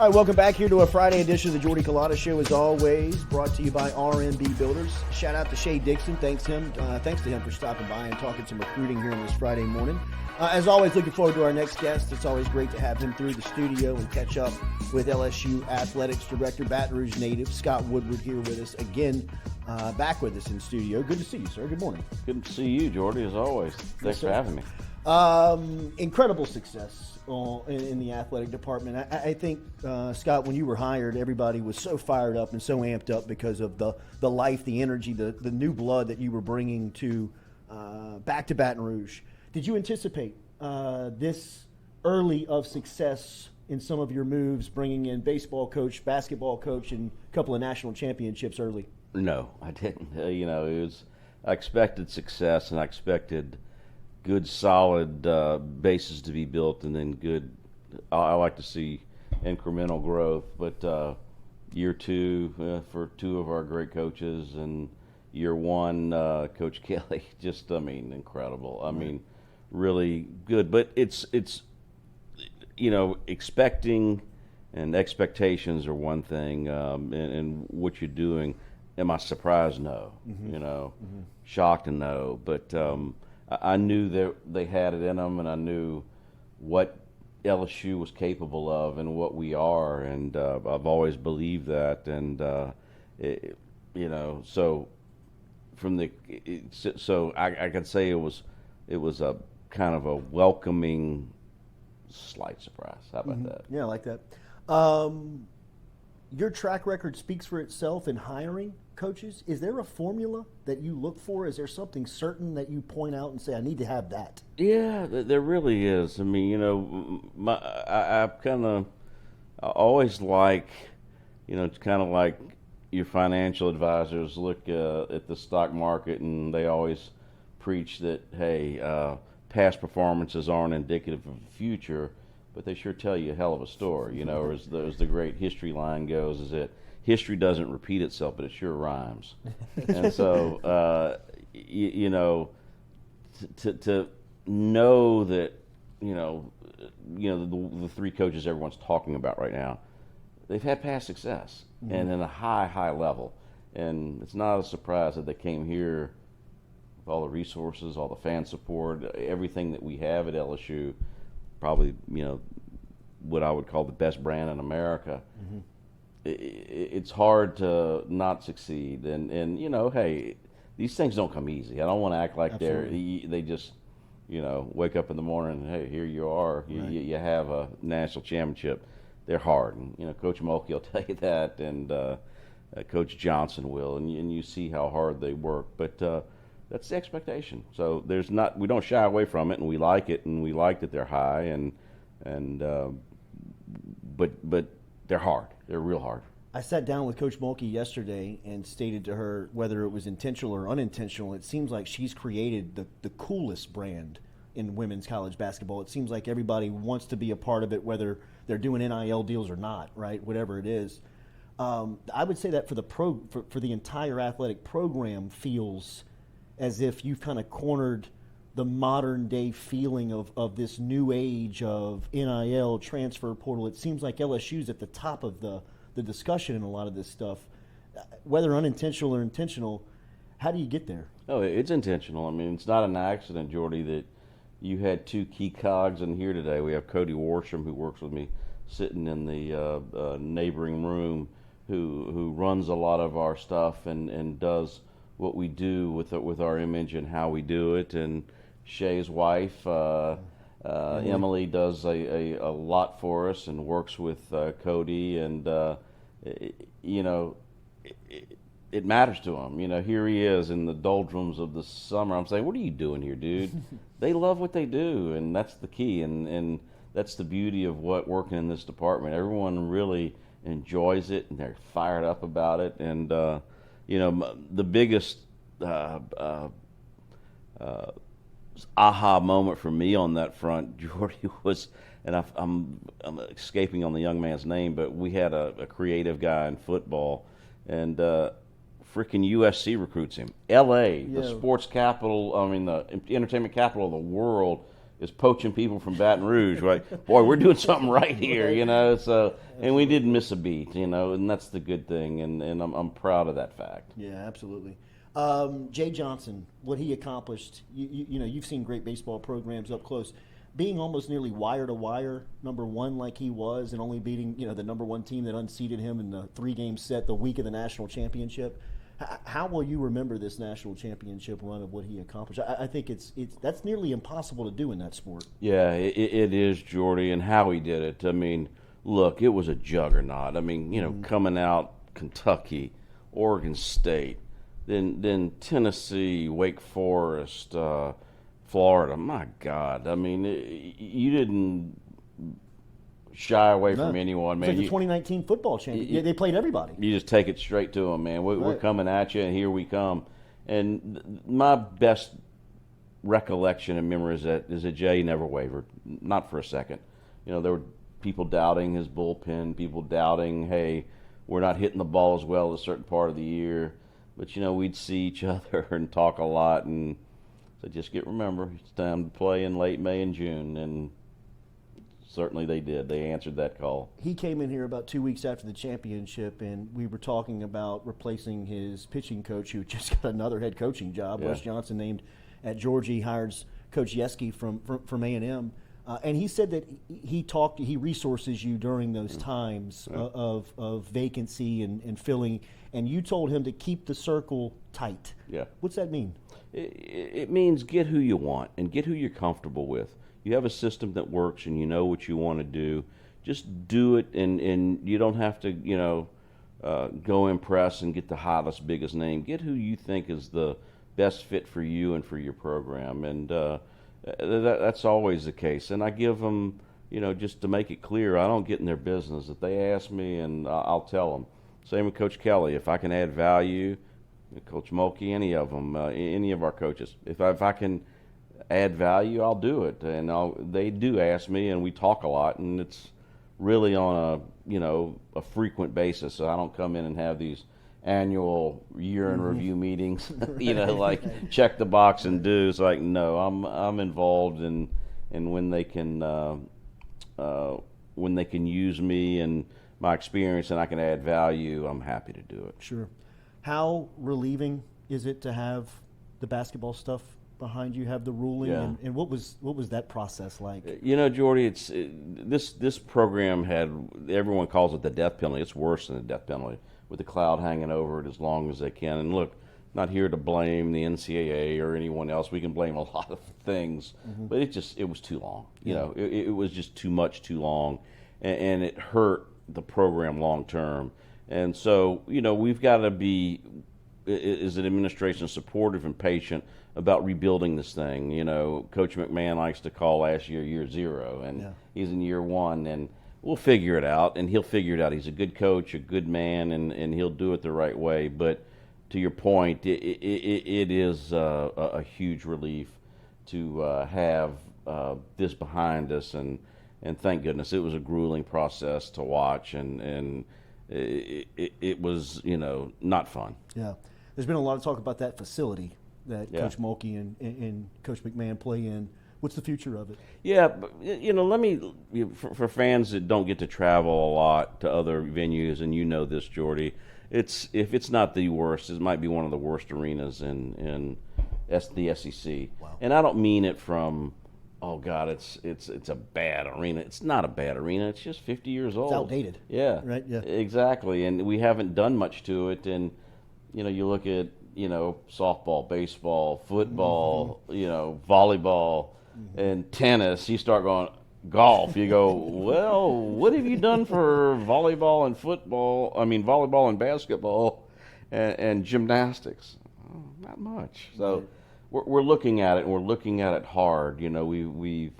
All right, welcome back here to a Friday edition of the Jordy Culotta Show, as always, brought to you by RMB Builders. Shout out to Shay Dixon. Thanks to him for stopping by and talking some recruiting here on this Friday morning. As always, looking forward to our next guest. It's always great to have him through the studio and catch up with LSU Athletics Director, Baton Rouge native, Scott Woodward, here with us again, back with us in studio. Good to see you, sir. Good morning. Good to see you, Jordy, as always. Thanks for having me. Incredible success in the athletic department. I think, Scott, when you were hired, everybody was so fired up and so amped up because of the life, the energy, the new blood that you were bringing to back to Baton Rouge. Did you anticipate this early of success in some of your moves, bringing in baseball coach, basketball coach, and a couple of national championships early? No, I didn't. I expected success, and I expected good, solid bases to be built, and then good. I like to see incremental growth, but year two for two of our great coaches, and year one, Coach Kelly, just incredible. I mean, really good. But it's expecting and expectations are one thing, and what you're doing. Am I surprised? No. Mm-hmm. Shocked? No. But I knew that they had it in them, and I knew what LSU was capable of and what we are, and I've always believed that. And so I can say it was a kind of a welcoming, slight surprise. How about that? Yeah, I like that. Your track record speaks for itself in hiring coaches. Is there a formula that you look for? Is there something certain that you point out and say, I need to have that? Yeah, there really is. I mean, I always like, it's kind of like your financial advisors look at the stock market, and they always preach that, hey, past performances aren't indicative of the future, but they sure tell you a hell of a story, or as the great history line goes, is that history doesn't repeat itself, but it sure rhymes. And so, to know that, the three coaches everyone's talking about right now, they've had past success, and in a high level. And it's not a surprise that they came here with all the resources, all the fan support, everything that we have at LSU, probably, what I would call the best brand in America. Mm-hmm. It's hard to not succeed, and hey, these things don't come easy. I don't want to act like they just wake up in the morning and, hey, here you are, right. you have a national championship. They're hard, and Coach Mulkey will tell you that, and Coach Johnson will, and you see how hard they work. But that's the expectation. So we don't shy away from it, and we like it, and we like that they're high, but they're hard. They're real hard. I sat down with Coach Mulkey yesterday and stated to her, whether it was intentional or unintentional, it seems like she's created the coolest brand in women's college basketball. It seems like everybody wants to be a part of it, whether they're doing NIL deals or not, right? Whatever it is. I would say that for the entire athletic program feels as if you've kind of cornered the modern day feeling of this new age of NIL, transfer portal. It seems like LSU's at the top of the discussion in a lot of this stuff. Whether unintentional or intentional, how do you get there? Oh, it's intentional. I mean, it's not an accident, Jordy, that you had two key cogs in here today. We have Cody Worsham, who works with me, sitting in the neighboring room, who runs a lot of our stuff and does what we do with our image and how we do it. And Shay's wife, Emily, does a lot for us and works with Cody, and it matters to him. Here he is in the doldrums of the summer. I'm saying, what are you doing here, dude? They love what they do, and that's the key, and that's the beauty of working in this department. Everyone really enjoys it, and they're fired up about it. And the biggest aha moment for me on that front, Jordy, was, and I'm escaping on the young man's name, but we had a creative guy in football, and freaking USC recruits him. L.A., the sports capital, the entertainment capital of the world, is poaching people from Baton Rouge. Like, boy, we're doing something right here, you know. So, and we didn't miss a beat, you know, and that's the good thing, and I'm proud of that fact. Yeah, absolutely. Jay Johnson, what he accomplished, you know, you've seen great baseball programs up close. Being almost nearly wire to wire number one like he was, and only beating, you know, the number one team that unseated him in the 3-game set the week of the national championship. How will you remember this national championship run of what he accomplished? I think it's that's nearly impossible to do in that sport. Yeah, it is, Jordy, and how he did it. I mean, look, it was a juggernaut. I mean, you know, coming out Kentucky, Oregon State, then Tennessee, Wake Forest, Florida. My God, I mean, you didn't shy away from anyone, It's man. like the 2019 football champion. They played everybody. You just take it straight to them, man. We're coming at you, and here we come. And my best recollection and memory is that Jay never wavered, not for a second. You know, there were people doubting his bullpen, people doubting, hey, we're not hitting the ball as well a certain part of the year. But, you know, we'd see each other and talk a lot, and so just remember, it's time to play in late May and June, and certainly they did. They answered that call. He came in here about 2 weeks after the championship, and we were talking about replacing his pitching coach, who just got another head coaching job. Yeah. Wes Johnson named at Georgia. He hires Coach Yeski from A&M. And he said that he resources you during those times of vacancy and filling, and you told him to keep the circle tight. Yeah. What's that mean? It means get who you want and get who you're comfortable with. You have a system that works and you know what you want to do. Just do it, and you don't have to, you know, go impress and get the hottest, biggest name. Get who you think is the best fit for you and for your program, and that's always the case. And I give them, you know, just to make it clear, I don't get in their business. If they ask me, and I'll tell them. Same with Coach Kelly. If I can add value, Coach Mulkey, any of them, any of our coaches, if I can add value, I'll do it. And they do ask me, and we talk a lot, and it's really on a frequent basis. So I don't come in and have these annual year in review meetings, you know, like check the box and do. It's like, no, I'm involved in when they can use me and my experience and I can add value, I'm happy to do it. Sure. How relieving is it to have the basketball stuff behind you, have the ruling, Yeah. and what was that process like? You know, Jordy, this program had, everyone calls it the death penalty. It's worse than the death penalty, with the cloud hanging over it as long as they can. And look, not here to blame the NCAA or anyone else. We can blame a lot of things, but it was too long. You know, it was just too much, too long, and it hurt the program long term. And so, you know, we've got to be, as an administration, supportive and patient about rebuilding this thing. You know, Coach McMahon likes to call last year 0, and he's in year 1, and we'll figure it out, and he'll figure it out. He's a good coach, a good man, and he'll do it the right way. But to your point, it is a huge relief to have this behind us, and thank goodness. It was a grueling process to watch, and it was, you know, not fun. Yeah. There's been a lot of talk about that facility that Coach Mulkey and Coach McMahon play in. What's the future of it? Yeah, but, you know, for fans that don't get to travel a lot to other venues, and you know this, Jordy, if it's not the worst, it might be one of the worst arenas in the SEC. Wow. And I don't mean it from, oh God, it's a bad arena. It's not a bad arena. It's just 50 years old. It's outdated. Yeah. Right. Yeah. Exactly. And we haven't done much to it. And you know, you look at, you know, softball, baseball, football, you know, volleyball, and tennis. You start going golf. You go, well, what have you done for volleyball and football? I mean, volleyball and basketball, and gymnastics. Oh, not much. So we're looking at it, and we're looking at it hard. You know, we've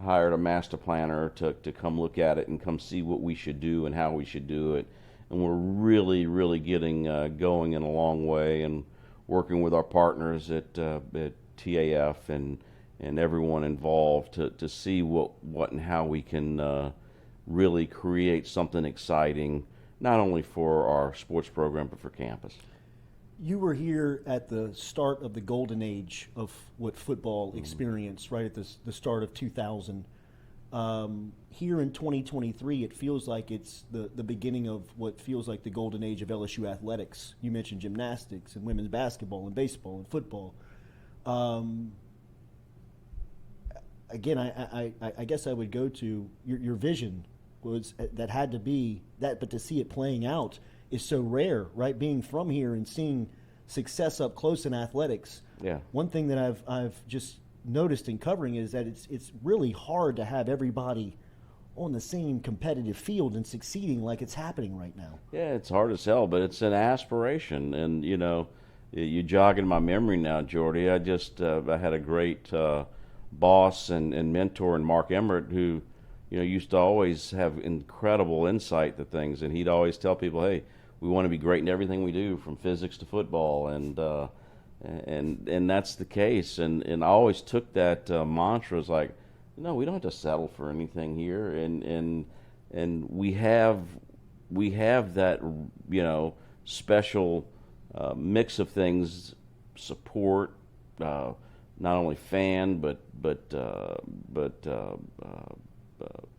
hired a master planner to come look at it and come see what we should do and how we should do it. And we're really, really getting going in a long way, and working with our partners at TAF and everyone involved to see what and how we can really create something exciting, not only for our sports program but for campus. You were here at the start of the golden age of what football experienced, right at the start of 2000. Here in 2023, it feels like it's the beginning of what feels like the golden age of LSU athletics. You mentioned gymnastics and women's basketball and baseball and football. Again, I guess I would go to your vision was that had to be that, but to see it playing out is so rare, right? Being from here and seeing success up close in athletics. Yeah. One thing that I've just noticed in covering is that it's really hard to have everybody on the same competitive field and succeeding like it's happening right now. Yeah, it's hard as hell, but it's an aspiration. And, you know, you jogging my memory now, Jordy. I had a great boss and mentor in Mark Emmert who, you know, used to always have incredible insight to things. And he'd always tell people, hey, we want to be great in everything we do, from physics to football. And that's the case. And I always took that mantra as like, no, we don't have to settle for anything here. And we have that, you know, special mix of things, support, not only fan but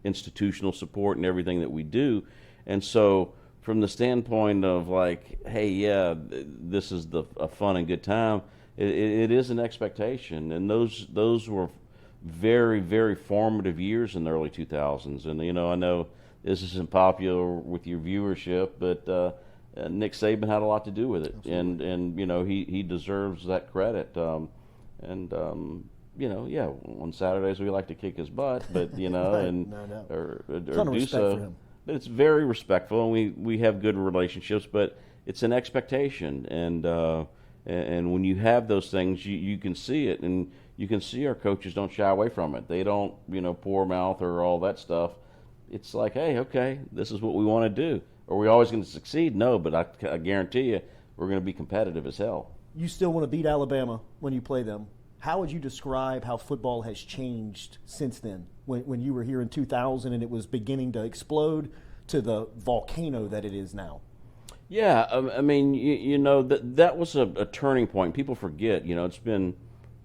institutional support and everything that we do. And so from the standpoint of like, hey, yeah, this is a fun and good time, it is an expectation. And those were very, very formative years in the early 2000s. And, you know, I know this isn't popular with your viewership, but Nick Saban had a lot to do with it. Absolutely. And you know, he deserves that credit. You know, yeah, on Saturdays we like to kick his butt, but, you know, right. and No. or Ton of do respect so. for him. But it's very respectful, and we have good relationships. But it's an expectation, and when you have those things, you can see it, and you can see our coaches don't shy away from it. They don't, you know, poor mouth or all that stuff. It's like, hey, okay, this is what we want to do. Are we always going to succeed? No, but I guarantee you, we're going to be competitive as hell. You still want to beat Alabama when you play them. How would you describe how football has changed since then? When you were here in 2000 and it was beginning to explode to the volcano that it is now? Yeah, I mean, you know, that was a turning point. People forget, you know, it's been,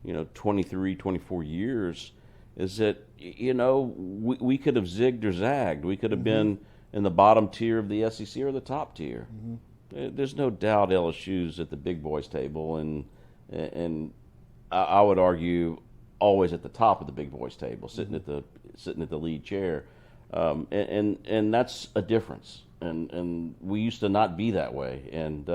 you know, 23, 24 years, is that, you know, we could have zigged or zagged. We could have been in the bottom tier of the SEC or the top tier. There's no doubt LSU's at the big boys table, and I would argue always at the top of the big boys table, sitting at the lead chair, and that's a difference. And we used to not be that way. And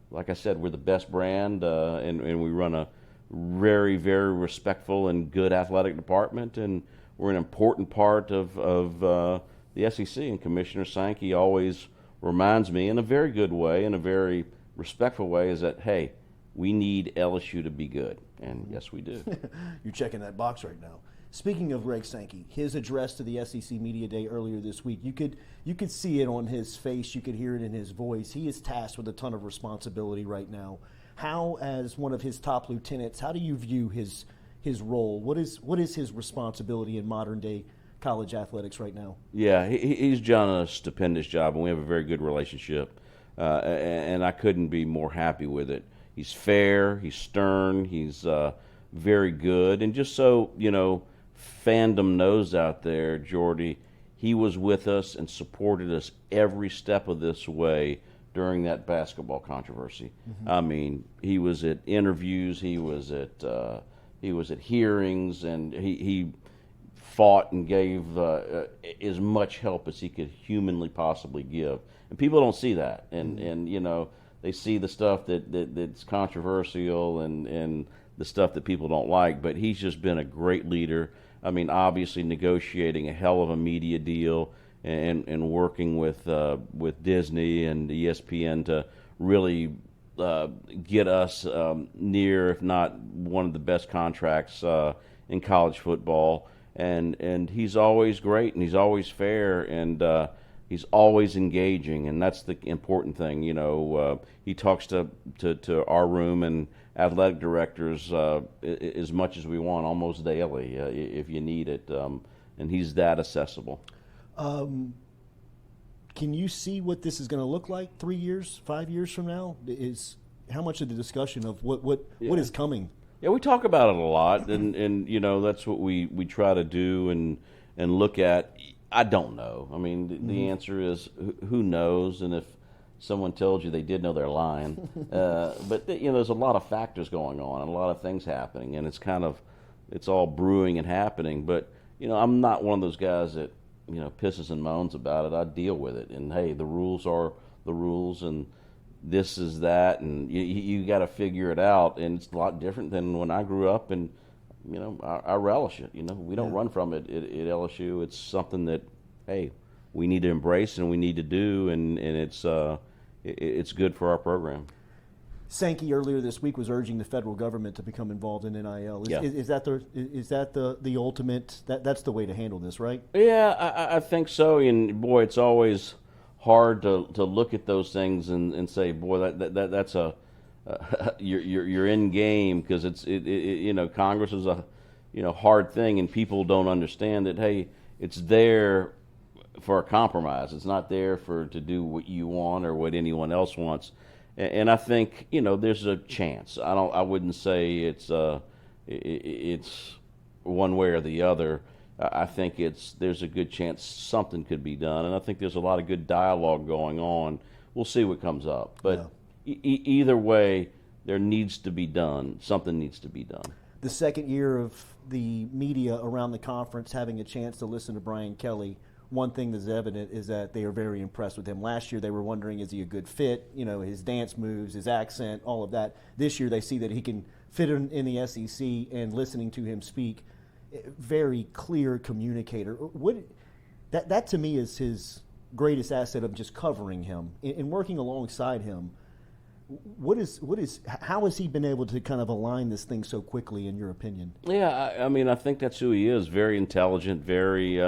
like I said, we're the best brand, and we run a very, very respectful and good athletic department, and we're an important part of the SEC. And Commissioner Sankey always reminds me, in a very good way, in a very respectful way, is that, hey, we need LSU to be good. And yes, we do. You're checking that box right now. Speaking of Greg Sankey, his address to the SEC Media Day earlier this week, you could see it on his face, you could hear it in his voice. He is tasked with a ton of responsibility right now. How, as one of his top lieutenants, how do you view his role? What is his responsibility in modern day college athletics right now? Yeah, he's done a stupendous job, and we have a very good relationship, and I couldn't be more happy with it. He's fair, he's stern, he's very good, and just so, you know, fandom knows out there, Jordy, he was with us and supported us every step of this way during that basketball controversy. I mean, he was at interviews, he was at hearings, and he fought and gave as much help as he could humanly possibly give. And people don't see that, and you know, they see the stuff that's controversial and the stuff that people don't like. But he's just been a great leader. I mean, obviously negotiating a hell of a media deal and working with Disney and ESPN to really get us near, if not one of the best contracts in college football. And he's always great, and he's always fair, and he's always engaging, and that's the important thing. You know, he talks to our room and athletic directors as much as we want, almost daily, if you need it, and he's that accessible. Can you see what this is going to look like 3 years, 5 years from now? How much of the discussion of what is coming? Yeah, we talk about it a lot, and that's what we try to do and look at. I don't know. I mean, the answer is who knows, and if someone tells you they did know, they're lying. But there's a lot of factors going on and a lot of things happening, and it's all brewing and happening. But I'm not one of those guys that pisses and moans about it. I deal with it, and hey, the rules are the rules, and this is that, and you got to figure it out. And it's a lot different than when I grew up, and I relish it. We don't run from it at LSU. It's something that, hey, we need to embrace and we need to do, and it's good for our program. Sankey earlier this week was urging the federal government to become involved in NIL. Is that the ultimate? That's the way to handle this, right? Yeah, I think so. And boy, it's always hard to look at those things and say, boy, that's you're in game, because Congress is a hard thing, and people don't understand that. Hey, it's there for a compromise. It's not there to do what you want or what anyone else wants. And I think there's a chance. I wouldn't say it's one way or the other. I think there's a good chance something could be done, and I think there's a lot of good dialogue going on. We'll see what comes up, but either way, there needs to be done. Something needs to be done. The second year of the media around the conference having a chance to listen to Brian Kelly, one thing that's evident is that they are very impressed with him. Last year, they were wondering, is he a good fit? His dance moves, his accent, all of that. This year, they see that he can fit in the SEC, and listening to him speak, very clear communicator. That to me is his greatest asset of just covering him and working alongside him. How has he been able to kind of align this thing so quickly, in your opinion? Yeah, I mean, I think that's who he is. Very intelligent, very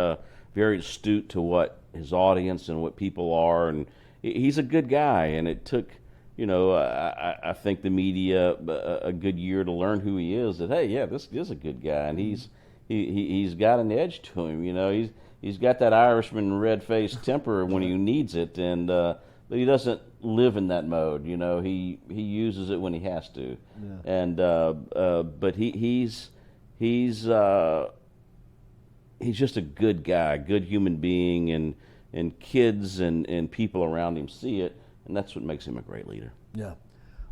astute to what his audience and what people are, and he's a good guy. And it took, I think the media a good year to learn who he is. That, hey, yeah, this is a good guy, and he's got an edge to him. He's got that Irishman red-faced temper when he needs it, and but he doesn't live in that mode. He uses it when he has to, and but he's just a good guy, good human being, and kids and people around him see it, and that's what makes him a great leader. Yeah.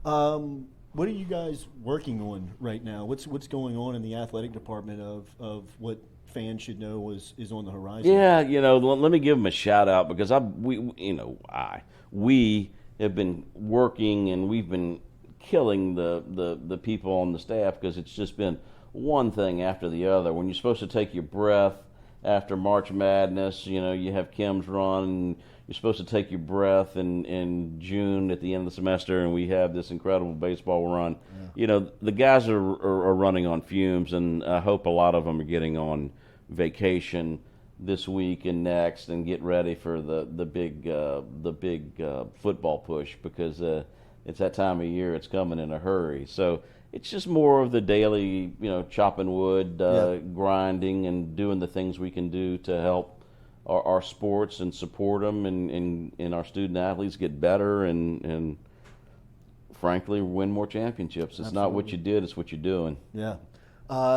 What are you guys working on right now? What's going on in the athletic department of what fans should know is on the horizon? Yeah, let me give them a shout out, because we have been working, and we've been killing the people on the staff, because it's just been one thing after the other. When you're supposed to take your breath after March Madness, you have Kim's run, and you're supposed to take your breath in June at the end of the semester, and we have this incredible baseball run. Yeah. The guys are running on fumes, and I hope a lot of them are getting on vacation this week and next, and get ready for the big football push, because it's that time of year. It's coming in a hurry. So it's just more of the daily, chopping wood, grinding, and doing the things we can do to help our sports and support them, and our student athletes get better, and frankly win more championships. It's not what you did, it's what you're doing. Yeah.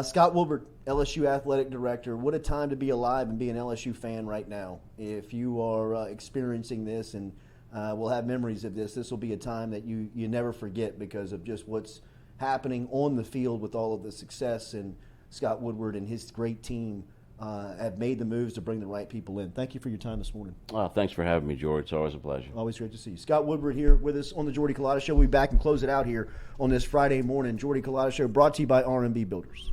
Scott Woodward, LSU Athletic Director, what a time to be alive and be an LSU fan right now. If you are experiencing this, and we'll have memories of this will be a time that you never forget, because of just what's happening on the field with all of the success. And Scott Woodward and his great team have made the moves to bring the right people in. Thank you for your time this morning. Thanks for having me, Jordy. It's always a pleasure. Always great to see you. Scott Woodward here with us on the Jordy Culotta Show. We'll be back and close it out here on this Friday morning. Jordy Culotta Show brought to you by R&B Builders.